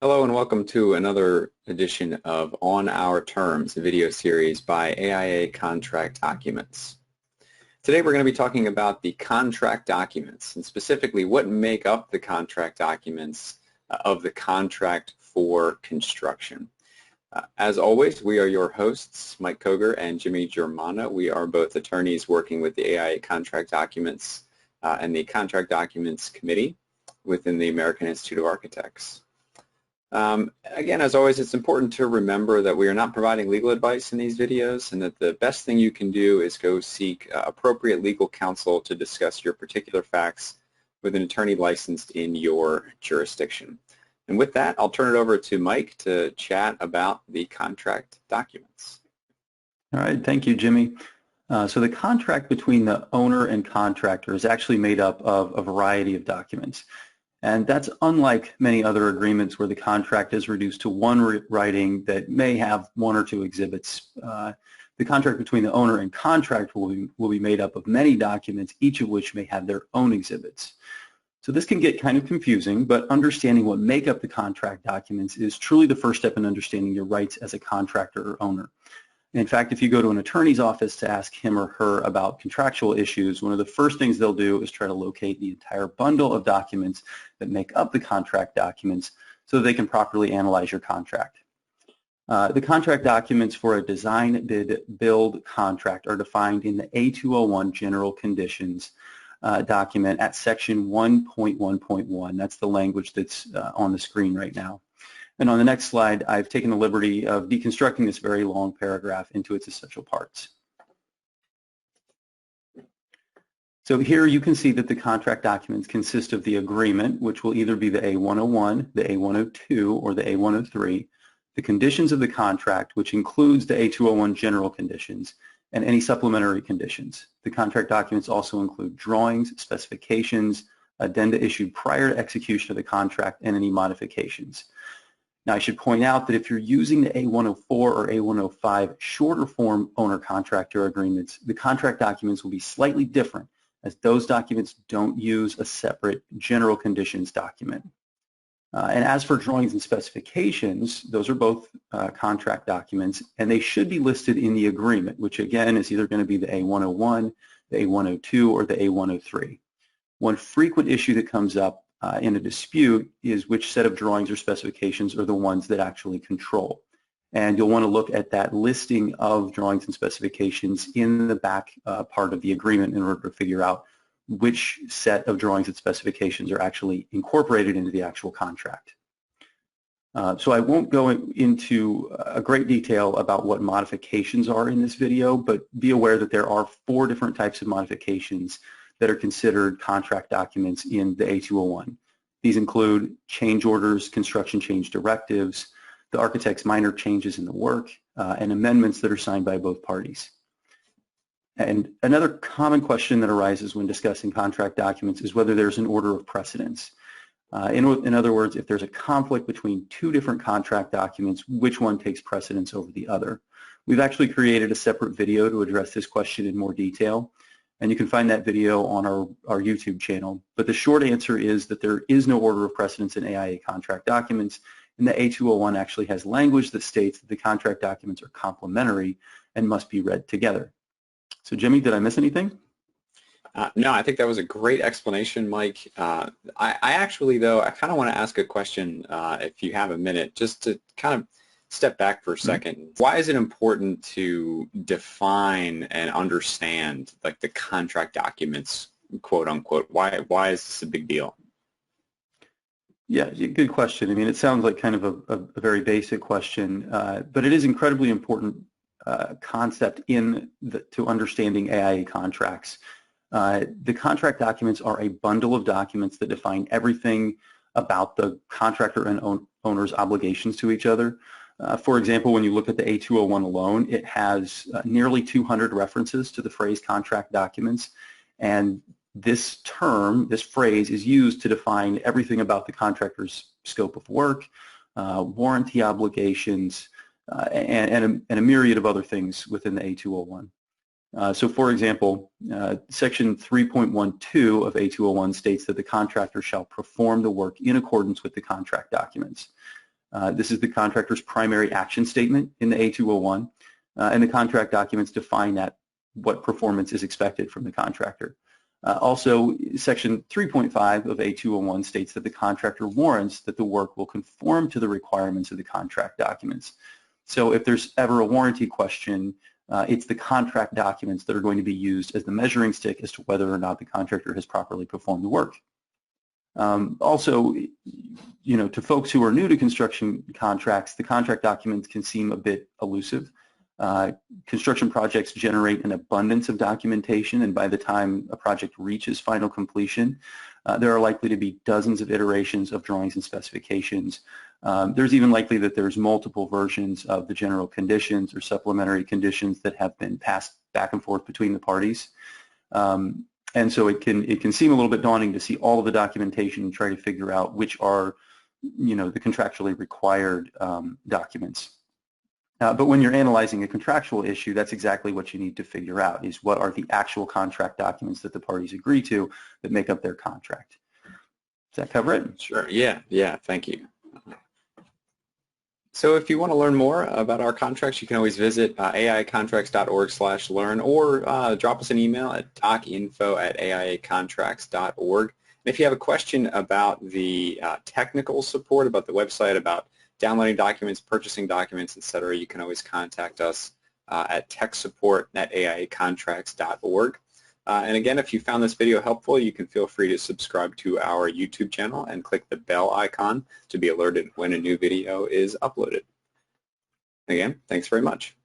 Hello and welcome to another edition of On Our Terms, a video series by AIA Contract Documents. Today we're going to be talking about the contract documents and specifically what make up the contract documents of the contract for construction. As always, we are your hosts, Mike Koger and Jimmy Germana. We are both attorneys working with the AIA Contract Documents and the Contract Documents Committee within the American Institute of Architects. Again, as always, it's important to remember that we are not providing legal advice in these videos and that the best thing you can do is go seek appropriate legal counsel to discuss your particular facts with an attorney licensed in your jurisdiction. And with that, I'll turn it over to Mike to chat about the contract documents. All right, thank you, Jimmy. So the contract between the owner and contractor is actually made up of a variety of documents. And that's unlike many other agreements where the contract is reduced to one writing that may have one or two exhibits. The contract between the owner and contractor will be made up of many documents, each of which may have their own exhibits. So this can get kind of confusing, but understanding what make up the contract documents is truly the first step in understanding your rights as a contractor or owner. In fact, if you go to an attorney's office to ask him or her about contractual issues, one of the first things they'll do is try to locate the entire bundle of documents that make up the contract documents so that they can properly analyze your contract. The contract documents for a design, bid, build contract are defined in the A201 General Conditions document at section 1.1.1. That's the language that's on the screen right now. And on the next slide, I've taken the liberty of deconstructing this very long paragraph into its essential parts. So here you can see that the contract documents consist of the agreement, which will either be the A101, the A102, or the A103, the conditions of the contract, which includes the A201 general conditions, and any supplementary conditions. The contract documents also include drawings, specifications, addenda issued prior to execution of the contract, and any modifications. Now, I should point out that if you're using the A104 or A105 shorter form owner-contractor agreements, the contract documents will be slightly different as those documents don't use a separate general conditions document. And as for drawings and specifications, those are both contract documents, and they should be listed in the agreement, which again is either going to be the A101, the A102, or the A103. One frequent issue that comes up in a dispute is which set of drawings or specifications are the ones that actually control. And you'll want to look at that listing of drawings and specifications in the back part of the agreement in order to figure out which set of drawings and specifications are actually incorporated into the actual contract. So I won't go into a great detail about what modifications are in this video, but be aware that there are 4 different types of modifications that are considered contract documents in the A201. These include change orders, construction change directives, the architect's minor changes in the work, and amendments that are signed by both parties. And another common question that arises when discussing contract documents is whether there's an order of precedence. In other words, if there's a conflict between 2 different contract documents, which one takes precedence over the other? We've actually created a separate video to address this question in more detail, and you can find that video on our YouTube channel. But the short answer is that there is no order of precedence in AIA contract documents, and the A201 actually has language that states that the contract documents are complementary and must be read together. So Jimmy, did I miss anything? No, I think that was a great explanation, Mike. I actually, though, I kind of want to ask a question, if you have a minute, just to kind of step back for a second. Why is it important to define and understand like the contract documents, quote unquote? Why is this a big deal? Yeah, good question. I mean, it sounds like kind of a very basic question, but it is incredibly important concept to understanding AIA contracts. The contract documents are a bundle of documents that define everything about the contractor and owner's obligations to each other. For example, when you look at the A201 alone, it has nearly 200 references to the phrase contract documents, and this term, this phrase, is used to define everything about the contractor's scope of work, warranty obligations, and a myriad of other things within the A201. So for example, section 3.12 of A201 states that the contractor shall perform the work in accordance with the contract documents. This is the contractor's primary action statement in the A201, and the contract documents define what performance is expected from the contractor. Also, Section 3.5 of A201 states that the contractor warrants that the work will conform to the requirements of the contract documents. So if there's ever a warranty question, it's the contract documents that are going to be used as the measuring stick as to whether or not the contractor has properly performed the work. Also, to folks who are new to construction contracts, the contract documents can seem a bit elusive. Construction projects generate an abundance of documentation, and by the time a project reaches final completion, there are likely to be dozens of iterations of drawings and specifications. There's even likely that there's multiple versions of the general conditions or supplementary conditions that have been passed back and forth between the parties. And so it can seem a little bit daunting to see all of the documentation and try to figure out which are, the contractually required documents. But when you're analyzing a contractual issue, that's exactly what you need to figure out, is what are the actual contract documents that the parties agree to that make up their contract. Does that cover it? Sure. Yeah, thank you. So if you want to learn more about our contracts, you can always visit aiacontracts.org/learn or drop us an email at docinfo@aiacontracts.org. And if you have a question about the technical support, about the website, about downloading documents, purchasing documents, etc., you can always contact us at techsupport@aiacontracts.org. And again, if you found this video helpful, you can feel free to subscribe to our YouTube channel and click the bell icon to be alerted when a new video is uploaded. Again, thanks very much.